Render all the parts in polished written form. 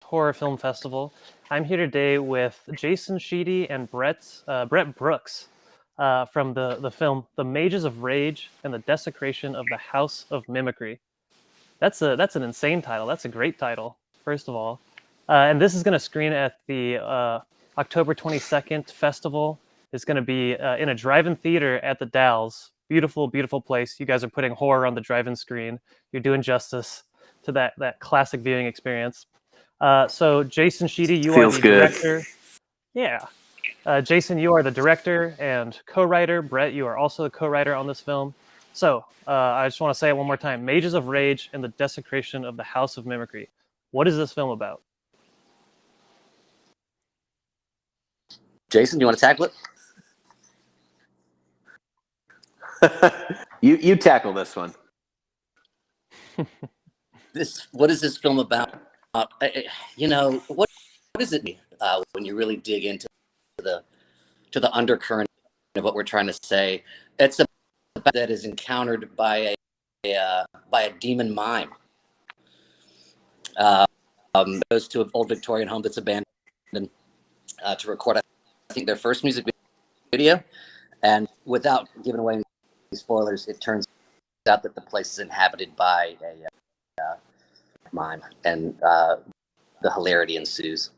Horror Film Festival. I'm here today with Jason Sheedy and Brett Brooks from the film The Mages of Rage and the Desecration of the House of Mimicry. That's an insane title. That's a great title, first of all. And this is going to screen at the October 22nd festival. It's going to be in a drive-in theater at the Dalles. Beautiful, beautiful place. You guys are putting horror on the drive-in screen. You're doing justice to that classic viewing experience. So Jason Sheedy, you are the director. Yeah. Jason, you are the director and co-writer. Brett, you are also the co-writer on this film. So I just want to say it one more time. Mages of Rage and the Desecration of the House of Mimicry. What is this film about? Jason, do you want to tackle it? you tackle this one. What is this film about? What does it mean when you really dig into the undercurrent of what we're trying to say? It's about that is encountered by a demon mime. Goes to an old Victorian home that's abandoned to record, I think, their first music video. And without giving away any spoilers, it turns out that the place is inhabited by a mime, and the hilarity ensues.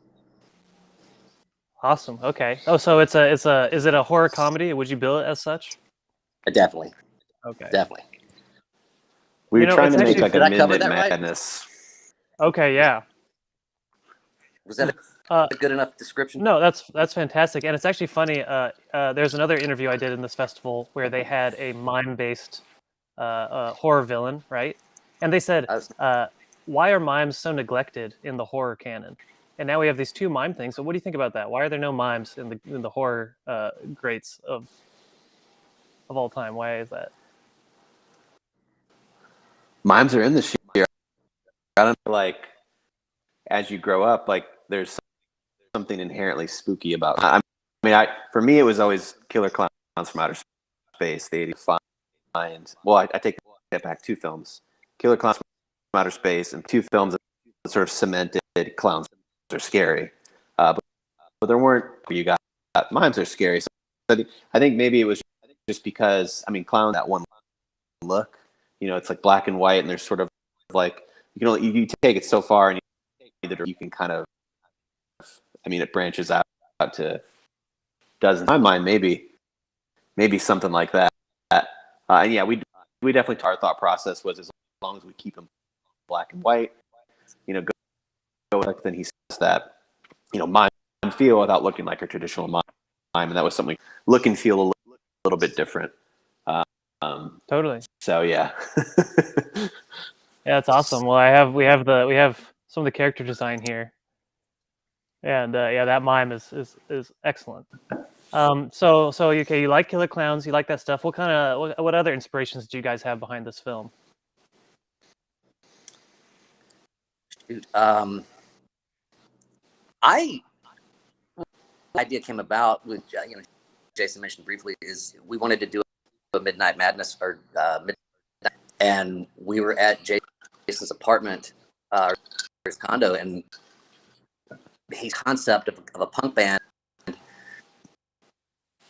Awesome. Okay. Oh, so is it a horror comedy? Would you bill it as such? Definitely. Okay. Definitely. We were trying to make like a Midnight Madness. Right? Okay. Yeah. Was that a good enough description? No, that's fantastic, and it's actually funny. There's another interview I did in this festival where they had a mime-based horror villain, right? And they said, "Why are mimes so neglected in the horror canon?" And now we have these two mime things. So, what do you think about that? Why are there no mimes in the horror greats of all time? Why is that? Mimes are in the year. I don't know, like, as you grow up, like, there's something inherently spooky about it. For me, it was always Killer Clowns from Outer Space, the 85. Well, I take that back, 2 films. Killer Clowns from Outer Space and 2 films that sort of cemented clowns are scary. But there weren't, you got mimes are scary. So I think maybe it was just because, clown, that one look, it's like black and white, and there's sort of like, you take it so far, and you can kind of, it branches out to dozens. In my mind, maybe something like that. And yeah, we definitely, our thought process was, as long as we keep them black and white, go like, then he says that, mime feel without looking like a traditional mime, and that was something, look and feel a little bit different. Totally. So yeah. Yeah, it's awesome. Well, we have some of the character design here, and yeah, that mime is excellent. So okay, you like Killer Clowns, you like that stuff. What other inspirations do you guys have behind this film? The idea came about with Jason mentioned briefly, is we wanted to do a Midnight Madness or midnight, and we were at Jason's apartment, his condo, and his concept of a punk band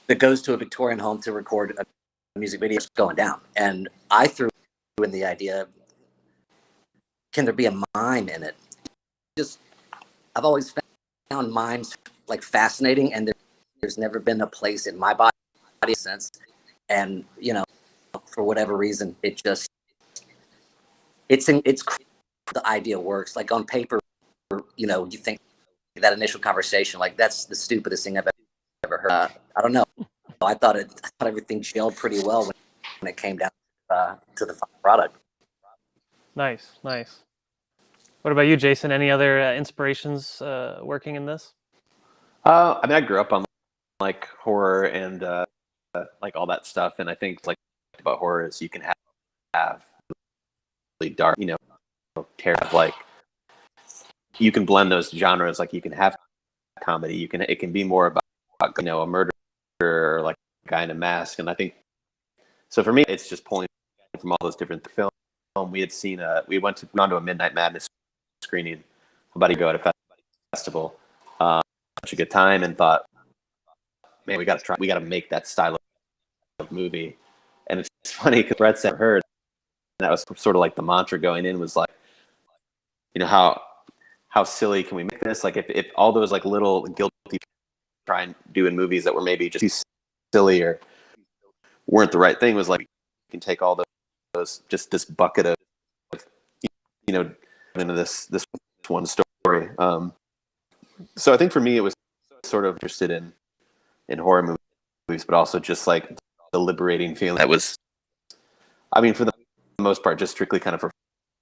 that goes to a Victorian home to record a music video is going down. And I threw in the idea, can there be a mime in it? I've always found mimes like fascinating, and there's never been a place in my body sense. And for whatever reason, it's the idea works. Like on paper, you think that initial conversation, like, that's the stupidest thing I've ever heard. I don't know. I thought everything gelled pretty well when it came down to the final product. Nice. What about you, Jason? Any other inspirations working in this? I grew up on like horror and like all that stuff, and I think like about horror is you can have really dark, terror. Like, you can blend those genres. Like, you can have comedy. It can be more about a murder or like a guy in a mask. And I think so for me, it's just pulling from all those different films. We had seen we went on to a Midnight Madness screening about a year ago at a festival, such a good time, and thought, man, we got to make that style of movie. And it's funny because Brett said heard, and that was sort of like the mantra going in was like, how silly can we make this? Like if all those like little guilty try and do in movies that were maybe just too silly or weren't the right thing, was like, you can take all those just this bucket of into this one story. So I think for me it was sort of interested in horror movies, but also just like the liberating feeling that was, I mean, for the most part, just strictly kind of for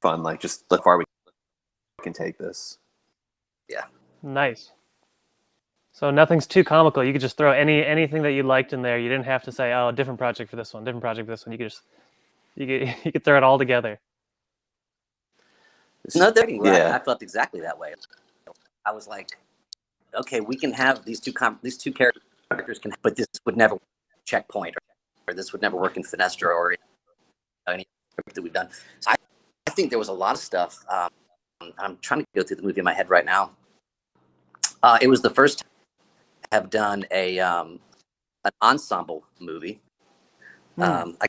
fun, like just how far we can take this. Yeah. Nice. So nothing's too comical. You could just throw anything that you liked in there. You didn't have to say, "Oh, different project for this one, different project for this one." You could throw it all together. No, Yeah. I felt exactly that way. I was like, okay, we can have these two characters can, but this would never work in Checkpoint, or this would never work in Finestra, or any that we've done. So I think there was a lot of stuff. I'm trying to go through the movie in my head right now. It was the first time I have done an ensemble movie. I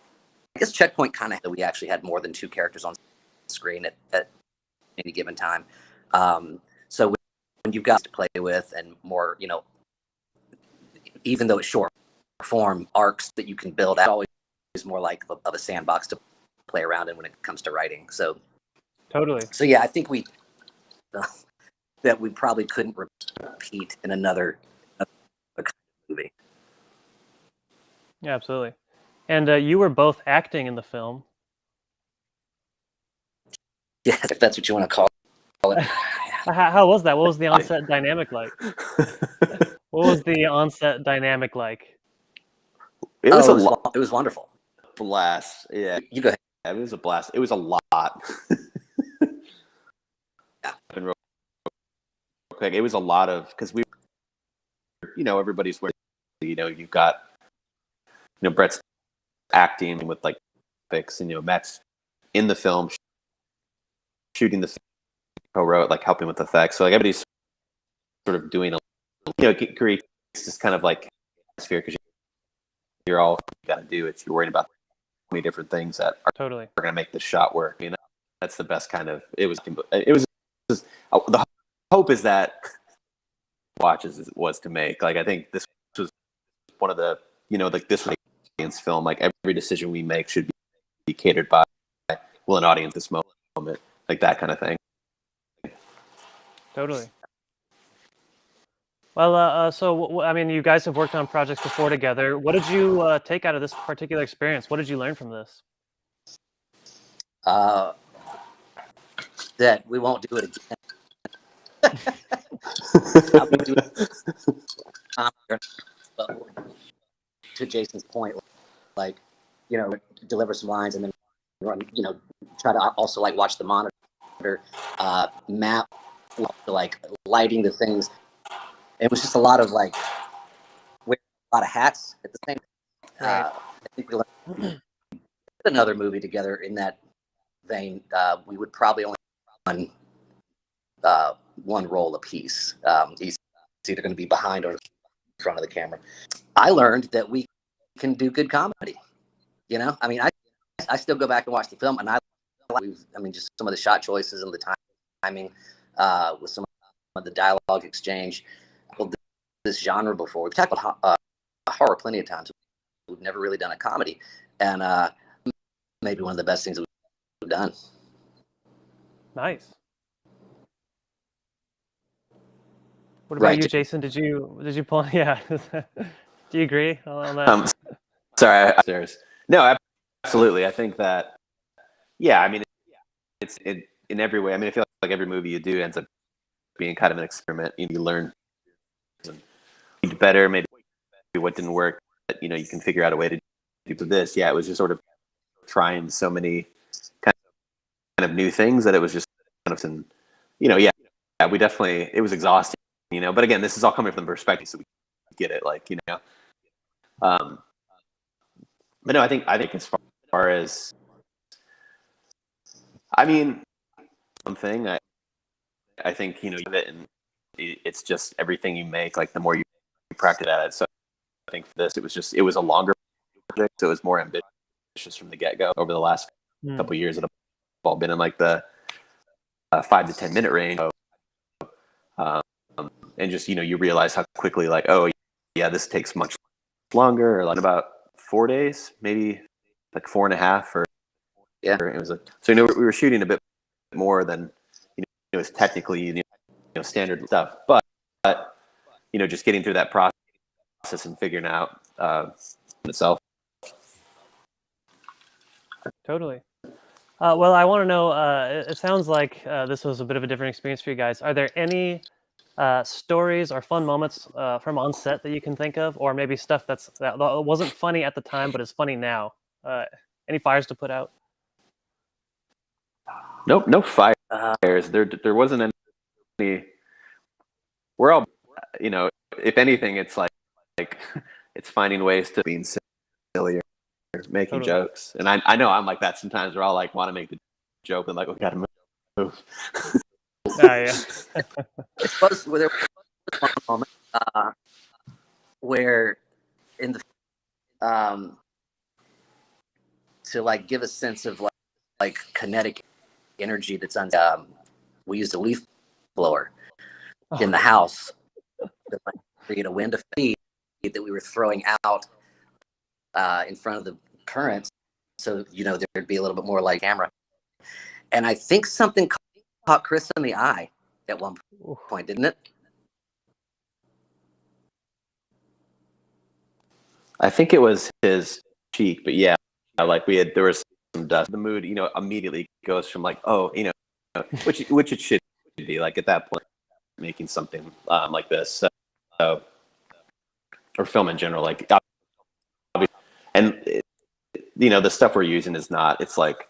guess Checkpoint kind of, we actually had more than two characters on screen at any given time. So when you've got to play with, and more, even though it's short form arcs that you can build out, always more like of a sandbox to play around in when it comes to writing. So Totally. So yeah, I think that we probably couldn't repeat in another movie. Yeah, absolutely. And you were both acting in the film. Yeah, if that's what you want to call it. How was that? What was the on-set dynamic like? What was the on-set dynamic like? It was it was wonderful. Blast. Yeah. You go ahead. It was a blast. It was a lot. Yeah. And real quick, it was a lot of, because we, everybody's where, you've got, Brett's acting with like fix, and Matt's in the film shooting the co-wrote, like helping with effects. So like everybody's sort of doing it creates this kind of like atmosphere, because you're all you got to do. You're worrying about many different things that are Totally going to make the shot work. That's the best kind of. It was just, the hope is that was to make. Like I think this was one of the like this audience film. Like every decision we make should be catered by an audience this moment, like that kind of thing. Totally. Well, so I mean, you guys have worked on projects before together. What did you take out of this particular experience? What did you learn from this? That we won't do it again. But to Jason's point, like, deliver some lines and then run, try to also like watch the monitor, map, like lighting the things. It was just a lot of like wearing a lot of hats at the same time. Right. I think we learned another movie together in that vein. We would probably only run one role apiece. He's either going to be behind or in front of the camera. I learned that we can do good comedy. I mean, I still go back and watch the film, and just some of the shot choices and the timing with some of the dialogue exchange. This genre before. We've tackled horror plenty of times. We've never really done a comedy, and maybe one of the best things we've done. Nice. What about you, Jason? Did you pull? Yeah. Do you agree on that? Sorry, upstairs. No, absolutely. I think that. Yeah, I mean, it's in every way. I mean, I feel like every movie you do ends up being kind of an experiment. You learn better, maybe what didn't work, but you can figure out a way to do this. Yeah, it was just sort of trying so many kind of new things that it was just kind of, yeah, we definitely, it was exhausting, but again, this is all coming from the perspective, so we get it, like, but no, I think as far as, I mean, something I think, that, and it's just everything you make, like the more you practice at it. So I think for this, it was a longer project, so it was more ambitious from the get-go. Over the last couple of years, it have all been in like the 5 to 10 minute range. Um, and just, you realize how quickly, like, oh yeah, this takes much longer, or like about 4 days, maybe like 4.5, or Yeah. it was so we were shooting a bit more than it was technically standard stuff, but just getting through that process and figuring out itself. Totally. Well, I want to know, it sounds like this was a bit of a different experience for you guys. Are there any stories or fun moments from on set that you can think of, or maybe stuff that wasn't funny at the time but is funny now? Any fires to put out? Nope, no fires. There wasn't any. We're all, if anything, it's like it's finding ways to being silly or making jokes. And I know I'm like that sometimes. We're all like want to make the joke and like we gotta move. Yeah. There was one moment where in the to like give a sense of like kinetic energy that's on. We used a leaf blower in the house to create a wind effect that we were throwing out in front of the currents, so there'd be a little bit more like camera. And I think something caught Chris in the eye at one point, didn't it? I think it was his cheek, but yeah, like there was some dust. The mood, immediately goes from like, which it should be like at that point, making something like this, so or film in general, like, and the stuff we're using is not. It's like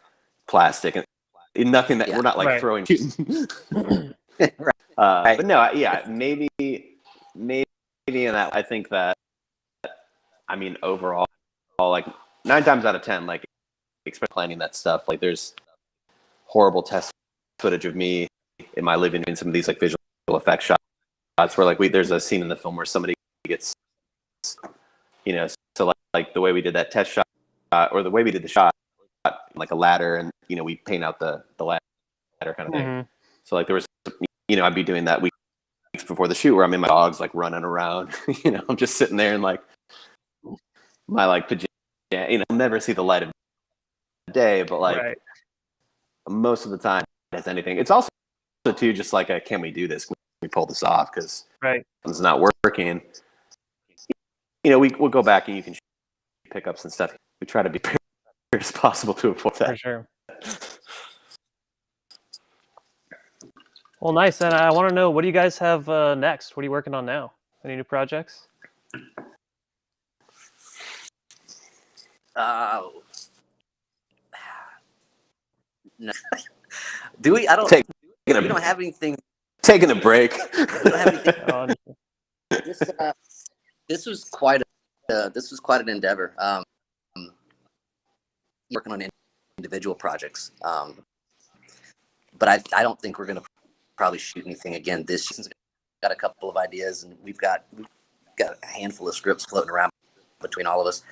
plastic and nothing that we're not like throwing. Right. But no, yeah, maybe in that. I think that. I mean, overall, like 9 times out of 10, like planning that stuff, like there's horrible test footage of me in my living room in some of these like visual effects shots where like there's a scene in the film where somebody gets, so like the way we did that test shot or the way we did the shot, like a ladder, and we paint out the ladder kind of thing. So like there was, I'd be doing that weeks before the shoot where I'm in my dogs like running around, I'm just sitting there and like my like pajama, I'll never see the light of day, but like most of the time as anything, it's also too just like can we do this? Can we pull this off? Because it's not working. We'll go back and you can pick up some stuff. We try to be prepared as possible to avoid that. For sure. Well, nice. And I want to know, what do you guys have next? What are you working on now? Any new projects? No. Do we? I don't. We don't have anything. Taking a break. We don't have anything. This was quite an endeavor. Working on individual projects, but I don't think we're going to probably shoot anything again this season. Got a couple of ideas, and we've got a handful of scripts floating around between all of us.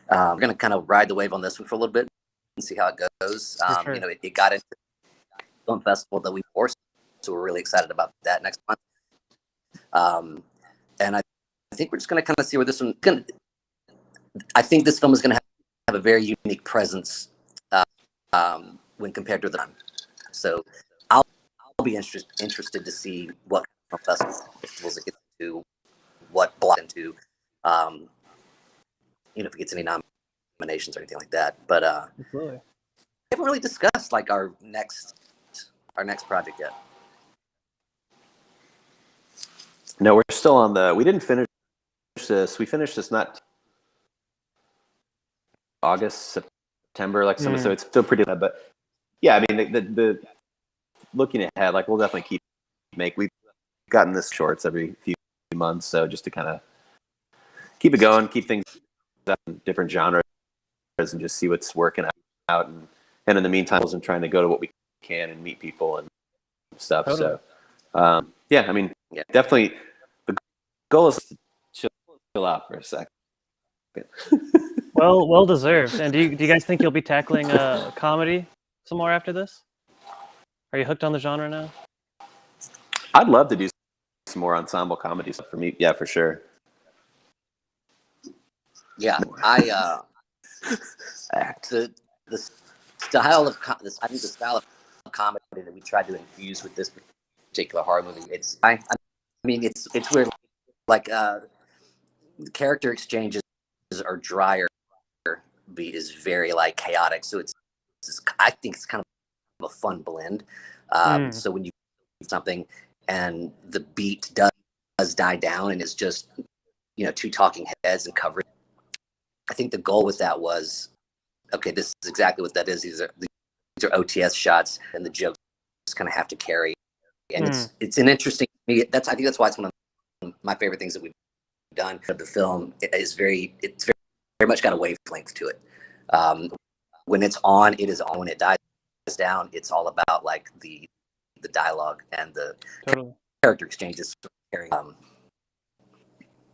We're going to kind of ride the wave on this one for a little bit and see how it goes. It got into the film festival that we forced, so we're really excited about that next month. And I think we're just going to kind of see where this one. I think this film is going to have a very unique presence when compared to the time. So I'll be interested to see what film festivals it gets into, what block into. If it gets any nominations or anything like that. But we haven't really discussed like our next project yet. No, we're still on we didn't finish this. We finished this not August, September, like some, so it's still pretty bad. But yeah, I mean, the looking ahead, like we'll definitely we've gotten this shorts every few months, so just to kind of keep it going, keep things in different genres, and just see what's working out. And in the meantime, I'm trying to go to what we can and meet people and stuff. Totally. Yeah, I mean, Yeah. definitely the goal is to chill out for a second. Well deserved. And do you guys think you'll be tackling comedy some more after this? Are you hooked on the genre now? I'd love to do some more ensemble comedy stuff for me. Yeah, for sure. Yeah, Act. the style of I think the style of comedy that we tried to infuse with this particular horror movie. I mean it's weird. Like the character exchanges are drier. Beat is very like chaotic. So I think it's kind of a fun blend. So when you do something and the beat does die down and it's just two talking heads and coverage. I think the goal with that was, okay, this is exactly what that is. These are OTS shots, and the jokes kind of have to carry. And it's an interesting. I think that's why it's one of my favorite things that we've done. The film it's very much got a wavelength to it. When it's on, it is on. When it dies down, it's all about like the dialogue and the character exchanges.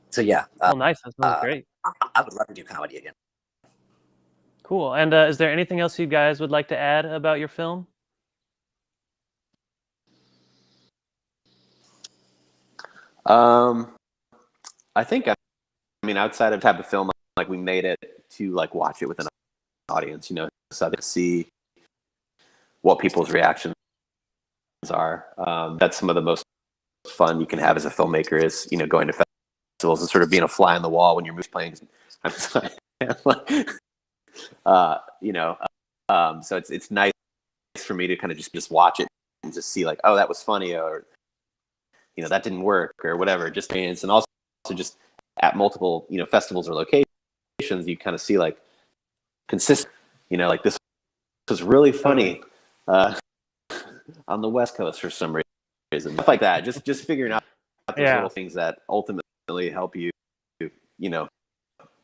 So yeah. Nice. That sounds great. I would love to do comedy again. Cool. And is there anything else you guys would like to add about your film? I think, I mean, outside of type of film, like we made it to like watch it with an audience, so they see what people's reactions are. That's some of the most fun you can have as a filmmaker is, going to festivals and sort of being a fly on the wall when your movie's playing. So it's nice for me to kind of just watch it and just see like, oh, that was funny, or that didn't work, or whatever. Just and also just at multiple festivals or locations, you kind of see like consistent, like this was really funny on the West Coast for some reason, stuff like that. Just figuring out those little things that ultimately help you,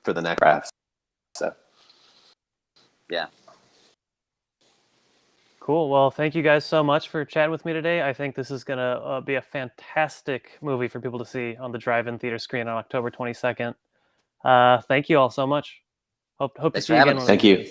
for the next craft. So, yeah. Cool. Well, thank you guys so much for chatting with me today. I think this is going to be a fantastic movie for people to see on the drive-in theater screen on October 22nd. Thank you all so much. Hope to see you again. Thank you.